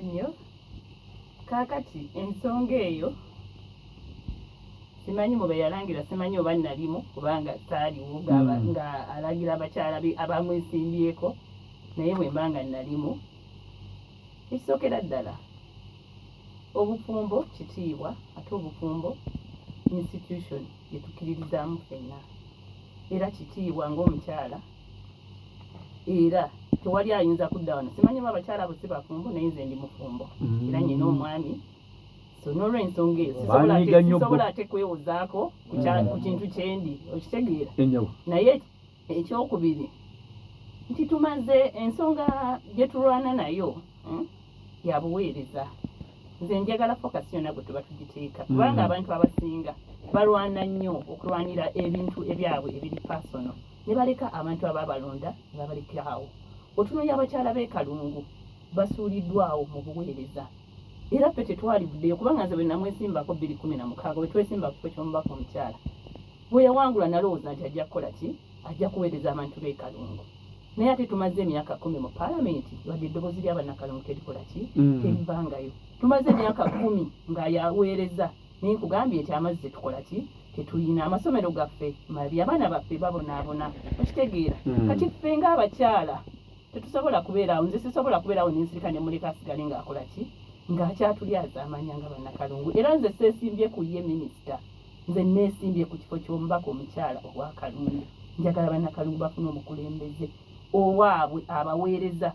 Nnyo kaakati ensonga eyo simanyi mwe yalangira, simanyi oba nalimu kubanga saaliwo nga alagira abakyala abamwesimbyeko, naye bwe mba nga nalimu. Ekisookera ddala obufumbo kitiibwa, ate obufumbo institution gye tukkiririzaamu ffenna, era kitiibwa ng'omukyala, era tewali ayinza kudda wano. Simanyi oba abakyala abo si bafumbo, naye nze ndi mufumbo era nyina omwami. So n'olw'ensonga eyo sisobola ate kwewozaako ku kintu kyendi, okitegeera. Naye ekyokubiri nti tumaze ensonga gye tulwana nayo ya buweereza. Nze njagala focus yonna gwe tuba tugiteeka, kubanga abantu abasinga balwana nnyo okulwanira ebintu ebyabwe ebiri personal, ne baleka abantu abaabalonda ne babalekerawo. Otunuulira abakyala b'e Kalungu basuuliddwawo mu buweereza, era ffe tetwalivuddeyo, kubanga nze bwe namwesimbako 2016 bwe twesimba ku kifo ky'omubaka omukyala, bwe yawangula nalowooza nti ajja kukola ki, ajja kuweereza abantu b'e Kalungu. Naye ate tumaze emyaka 10 mu paalamenti, wadde eddoboozi ly'abannakalungu terikola ki, terivangayo. Tumaze emyaka 10 nga yaweereza, naye nkugambye nti amazzi tetukola ki, tetuyina. Amasomero gaffe mabi, abaana baffe babonaabona, okitegeera. Kati ffe ng'abakyala tetusobola kubeerawo, nze sisobola kubeerawo nensirika ne muleka asigale ng'akola ki, ng'akyatulyaza amanya nga bannakalungu. Era nze seesimbye ku ye minisita, nze neesimbye ku kifo ky'omubaka omukyala owa Kalungu. Njagala bannakalungu bafune omukulembeze owaabwe abaweereza.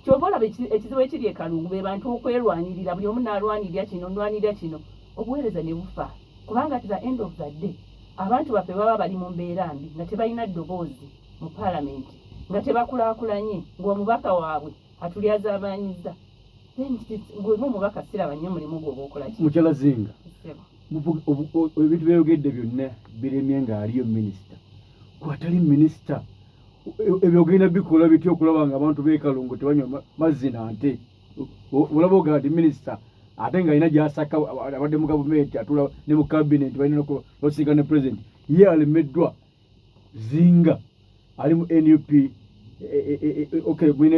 Kyova olaba ekizibu ekiri e Kalungu be bantu okwerwanirira, buli omu n'alwanirira kino ndwanirira kino, obuweereza ne bufa. Kubanga at the end of the day abantu baffe baba bali mu mbeera mbi nga tebalina ddoboozi mu paalamenti, nga tebakulaakulanye, ng'omubaka waabwe atulyazaamaanyiza. Gwemu omubaka siraba nnyo mulimu gw'oba okola ki. Mukyala Zinga, ebintu byayogedde byonna biremye ng'aliyo minisita. Gw'atali minisita ebyo ogenda bikola bitya okulaba nga abantu b'e Kalungu tebanywa mazzi nante? Olaba ogaa nti minisita ate ng'alina gy'asaka, abadde mu gavumenti atula ne mu kabineti balina n'okusiika ne pulezidenti, ye alemeddwa. Zinga ali mu NUP, mwine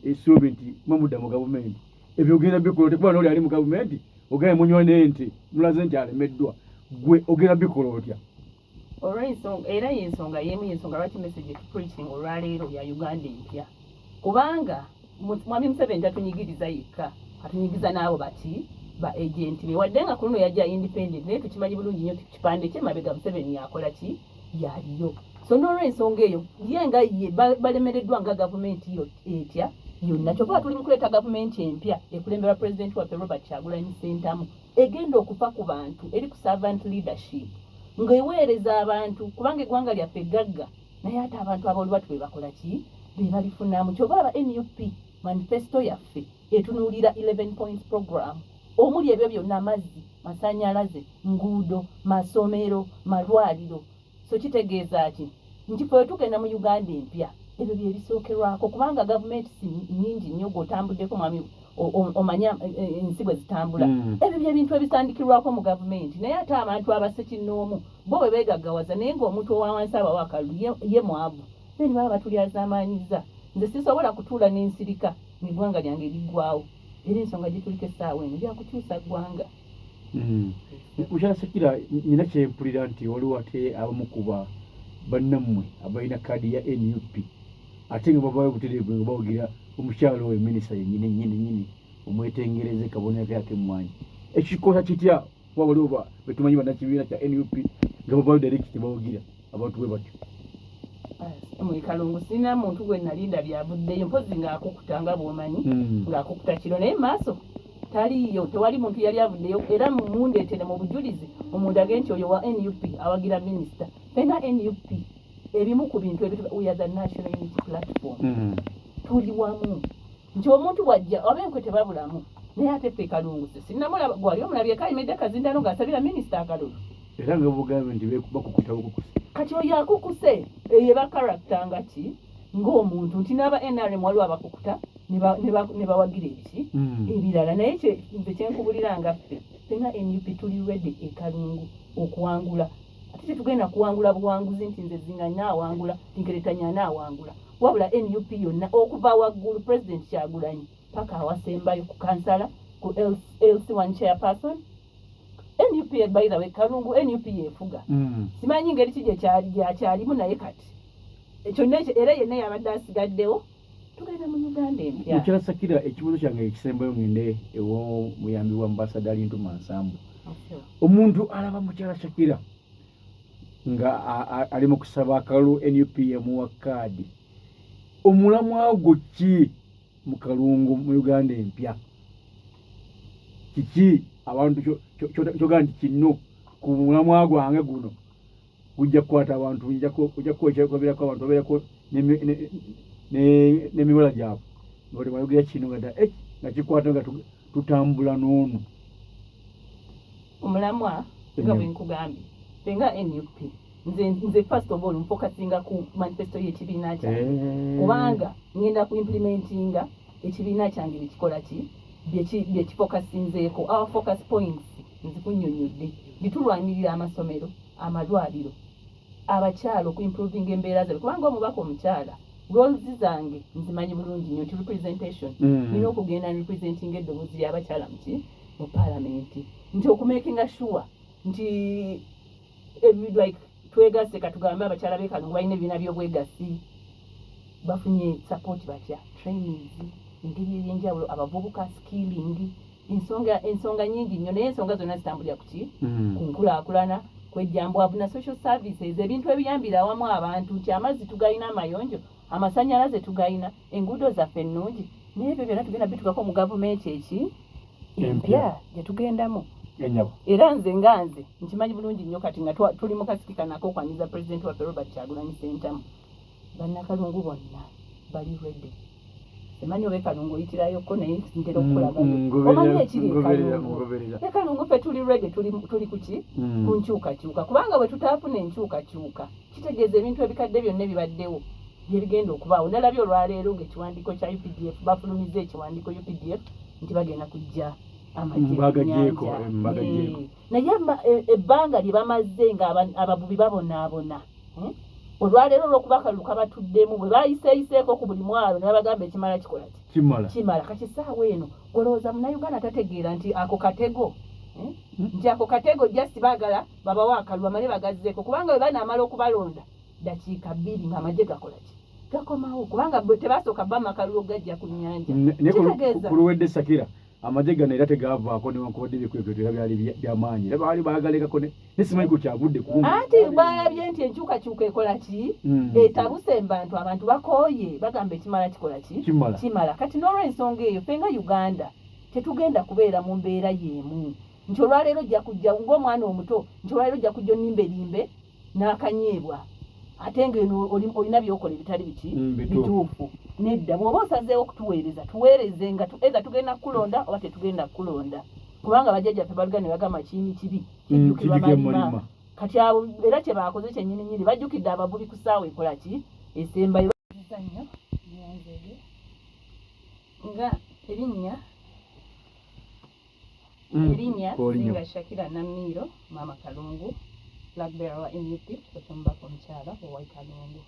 essuubi nti mwemudda mu gavumenti. Ebyo ogenda bikola otya? Kuba n'oli ali mu gavumenti ogaye munywa n'ente mulaze nti alemeddwa, gwe ogenda bikola otya? Olw'ensonga, era y'ensonga y'emu y'ensonga lwaki message to preaching olwaleero ya Uganda empya, kubanga Mwami Museveni tatunyigiriza yekka, atunyigiza n'abo bati ba agenti be, wadde nga ku luno yajja independent, naye tukimanyi bulungi nnyo kipande ky'emabega Museveni yakola ki, yaliyo. So n'olw'ensonga eyo ye nga ye balemereddwa nga gavumenti yo etya yonna. Kyokka tuli mu kuleeta gavumenti empya ekulembera pulezidenti waffe Robert Kyagulanyi Ssentamu, egenda okufa ku bantu, eri ku servant leadership, ng'eweereza abantu, kubanga eggwanga lyaffe eggagga, naye ate abantu aboolubatu be bakola ki, be balifunamu. Kyova olaba NUP manifesto yaffe etunuulira 11 points program, omuli ebyo byonna: amazzi, masannyalaze, nguudo, masomero, malwaliro. So kitegeeza ki nti ffe tugenda mu Uganda empya, ebyo bye bisookerwako, kubanga gavumenti si nnyingi nnyo gw'otambuddeko mwami omanya ensi bwe zitambula. Ebyo by'ebintu ebisandikirwako mu gavumenti, naye ate abantu abasekinnoomu bo bwe beegaggawaza, naye ng'omuntu owa wansi aba wa Kalungu ye mwavu, then baba batulyazaamaanyiza. Nze sisobola kutuula n'ensirika n'eggwanga lyange liggwawo, era ensonga gye tuliko essaawa eno byakukyusa ggwanga. Mukyala Sekira, nina kyempulira nti waliwo ate abamu kuba bannammwe abalina kaadi ya NUP ate nga bavaayo butereevu nga bawagira omukyala oyo minisita yennyini omwetengereze kabonero kyake mmwanyi. Ekikosa kitya kuba waliwo betumanyi bannakibiina kya NUP nga bavaayo direct bawagira abantu bwe batyo? Mu Kalungu sina muntu gwe nalinda byavuddeyo, mpozi ng'akukuta nga bw'omanyi, ng'akukuta kiro, naye maaso taliyo, tewali muntu yali avuddeyo. Era mundeetere mu bujulizi omundage nti oyo wa NUP awagira minisita. Fenga NUP ebimu ku bintu we are the National Unity Platform, tuli wamu, nti omuntu bw'ajja abenkwe tebabulamu, naye ate ffe Kalungu sinnamulaba. Gwali omulabye Kayimedde Kazindalo ng'asabira minisita akalulu, era nga bugambe nti bakukuta bukukuse. Kati oyo akukuse eba karakita nga ki, ng'omuntu, nti n'aba NRM waliwo abakukuta ne bawagira ebiki ebirala. Naye nze kyenkubulira nga ffe fenga NUP tuli ready e Kalungu okuwangula. Ate tetugenda kuwangula buwanguzi nti nze Zinga nnaawangula, Tinkeretanya nnaawangula. wabula NUP yonna okuva waggulu president Kyagulanyi paka awasembayo ku kansala ku LC1 chairperson NUP by the way Kalungu NUP yefuga simanyi ngeri kije kyalimu naye kati kyonna era yenna yabadde asigaddewo tugenda mu Uganda empya mukyasakira ekibuzo kyange ekisembayo ngende ewo muyambi wa ambassador Lintu Mansambu omuntu alaba mukyala Shakira nga ali mu kusaba akalu NUP yamuwa kaadi omulamwa gwo ki mu Kalungu mu Uganda empya kiki abantu kyoga nti kino ku mulamwa gwange guno gujja kukwata abantu ujja kwekyakoberako abantu obeerako n'emiwala gyabwe nga tebayogera kino nga kikwata nga tutambula n'ono omulamwa nga bwe nkugambye fenga NUP nze first of all mfokasinga ku manifesto y'ekibiina kyange kubanga ngenda ku implementinga ekibiina kyange bekikola ki byekifokasinzeeko our focus points nzikunnyonnyodde bitulwanirira amasomero amalwaliro abakyala ku improving embeera zaabwe kubanga omubaka omukyala roles zange nzimanyi bulungi nnyo nti representation nina okugenda representing eddoboozi y'abakyala mu palamenti nti okumakinga sure nti like twegasse katugambe abakyala b'e Kalungu balina ebibiina by'obwegassi bafunye support batya trainings engeri ebyenjawulo abavubuka skilling ensonga nyingi nnyo naye ensonga zonna zitambulira kuki ku nkulaakulana kwejjambwavu na social services ebintu ebiyambira awamu abantu nti amazzi tugalina amayonjo amasannyalaze tugalina enguudo zaffe ennungi naye ebyo byonna tugenda bitukako mu gavumenti empya gyetugendamu era nze nkimanyi bulungi nnyo kati nga tuli mu kasikika nako okwanyiza pulezidenti waffe Robert Kyagulanyi Ssentamu bannakalungu bonna bali ready emanyi oba Kalungu oyitirayoko naye ntera okukulagayo omanyi ekiri Kalungu ffe tuli ready tuli kuki ku nkyukakyuka kubanga bwe tutaafuna enkyukakyuka kitegeeza ebintu ebikadde byonna ebibaddewo byebigenda okubaawo nalabye olwaleero ng'ekiwandiiko kya UPDF bafulumiza ekiwandiiko UPDF nti bagenda kujja mbagagyeko naye ebbanga lye bamaze nga abavubi babonaabona olwaleero olw'okubakaluka batuddemu bwe bayiseeyiseeko ku buli mwalo ne babagamba ekimala kikola kimala kati essaawa eno golowooza munnayuganda tategeera nti ako katego nti ako katego just baagala babawa akalulu bamale bagazzeeko kubanga bwe banaamala okubalonda dakiika 2 ng'amagye gakola ki gakomawo kubanga tebasooka bama akalulu gajja ku nnyanja kitegeeza kuluwedde Sakira amagye gano era tegavaako newankubadde ebyekwekweto era byali byamaanyi era baali baagalekako nesimanyi ku kyavudde kumbi anti balabye nti enkyukakyuka ekola ki etabuse abantu bakooye bagamba ekimala kikola ki kimala kati n'olw'ensonga eyo fenga Uganda tetugenda kubeera mu mbeera y'emu nti olwaleero ojja kujja ng'omwana omuto nti olwaleero ojja kujja onnimbelimbe n'akanyeebwa ate ng'eno olina byokola ebitali bituufu nedda bw'oba osazeewo okutuweereza tuweereze nga eza tugenda kukulonda oba tetugenda kukulonda kubanga bajjajjaffe baluga ne bagamba kiyini kibi kijjukirwa malima kati abo era kye baakoze kyennyininyini bajjukidde abavubi ku ssaawa ekola ki esembayo nnyo nyanzeege nga erinnya Singa Shakira Namiro Mama Kalungu Black Bearer NUP okyomubaka omukyala owa Kalungu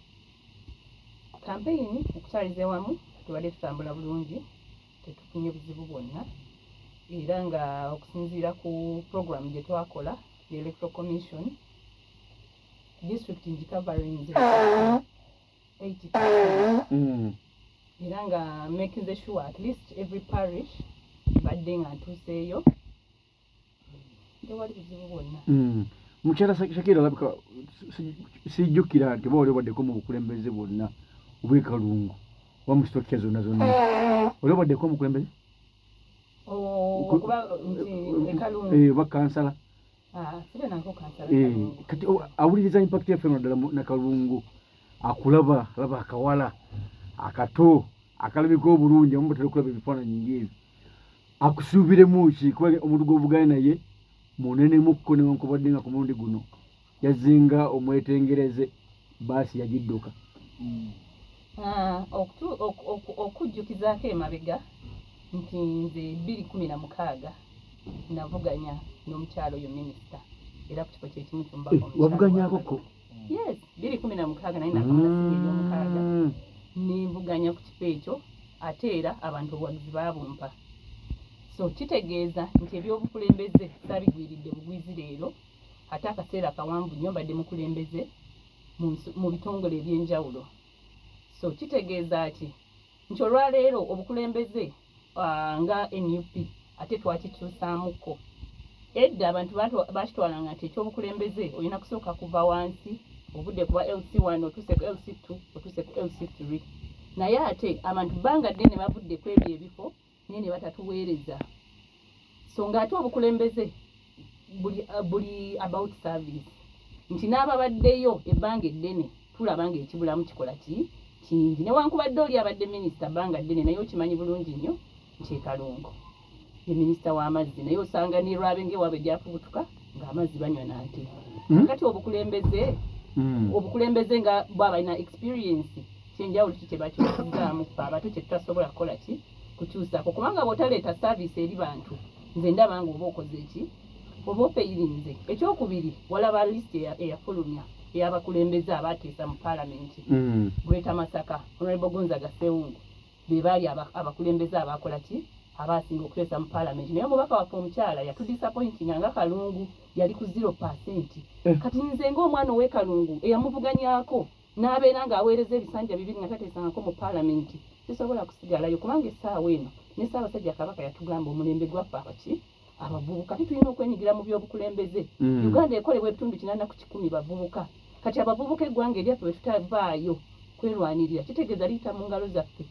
kampeyini okukyaliza wamu tubadde tutambula bulungi tetufunye buzibu bwonna era nga okusinziira ku program gye twakola the Electoral Commission district ngicovering 80% era nga making sure at least every parish badde nga ntuuseeyo tewali buzibu bwonna mukyala Shakira alabika sijjukira nti baali obaddeko mu bukulembeze bwonna obw'e Kalungu oba mu sitokya zonna oli obaddeko omukulembeze oba kansala kati awuliriza impact yaffe naddala na Kalungu akulaba alaba akawala akato akalabika obulungi amu batera okulaba ebifaananyi ng'ebyo akusuubiremu ki kuba omuntu gw'ovugane naye munenekko newankubadde nga ku mulundi guno yazinga omwetengereze baasi yagidduka okujjukizaako emabega nti nze 2016 navuganya n'omukyalo oyo minisita era ku kifo kyekimu kyomubaka wavuganyako ko yes 2016 naye nakamala siga eryomukaaga nemvuganya ku kifo ekyo ate era abantu obuwagizi babumpa. So kitegeeza nti ebyobukulembeze sabigwiridde bugwizi leero ate akaseera kawanvu nnyo mbadde mukulembeze mu bitongole ebyenjawulo. So kitegeeza ki nti olwaleero obukulembeze nga NUP ate twakikyusaamuko. Edda abantu bakitwalanga nti ekyobukulembeze olina kusooka kuva wansi obudde kuba LC1 otuuse ku LC2 otuuse ku LC3 naye ate abantu bbanga ddene bavudde ku ebyo ebifo naye ne batatuweereza. So ng'ate obukulembeze buli about service nti n'ababaddeyo ebbanga eddene tulaba ng'ekibulamu kikola kingi newankubadde oli abadde minisita bbanga ddene naye okimanyi bulungi nnyo nti e Kalungu ye minisita w'amazzi naye osanga ne Lwabe ng'ewaabwe gyafubutuka ng'amazzi banywa nante. Kati obukulembeze nga bwaba balina experience kyenjawulo ki kye bakyusizaamu abato kye tutasobola kukola ki kukyusaako kubanga bw'otaleeta service eri bantu nze ndaba nga oba okoze ki oba opeyirinze. Ekyokubiri walaba lisiti eyafulumya ey'abakulembeze abaateesa mu paalamenti Greater Masaka Honorable Gonzaga Ssewungu be baali abakulembeze abaakola ki abaasinga okuteesa mu paalamenti naye omubaka waffe omukyala yatudisappointinga nga Kalungu yali ku 0%. Kati nze ng'omwana ow'e Kalungu eyamuvuganyaako n'abeera ng'aweereza ebisanja 2 nga tateesangako mu paalamenti sisobola kusigalayo kubanga essaawa eno ne Ssaabasajja Kabaka yatugamba omulembe gwaffe abavubuka tulina okwenyigira mu by'obukulembeze. Uganda ekolebwa ebitundu 80 ku 100 bavubuka. Kati abavubuka eggwanga eryaffe bwe tutavaayo kwerwanirira kitegeeza liyita mu ngalo zaffe.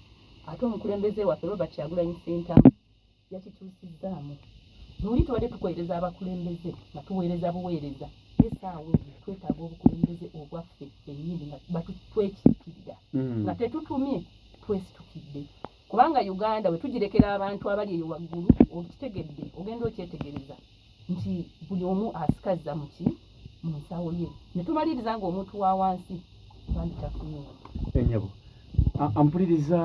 Ate omukulembeze waffe Robert Kyagulanyi Ssentamu yakikyusizzaamu. Noli tubadde tukolereza abakulembeze nga tuweereza buweereza essaawa twetaaga obukulembeze obwaffe ennyini nga twekiikirira nga tetutumye twesitukidde kubanga Uganda bwe tugirekera abantu abali eyo waggulu okitegedde ogenda okyetegereza nti buli omu asikazza mu nsawo ye ne tumaliriza ng'omuntu wa wansi bandi tafunye. Ennyabo ampuliriza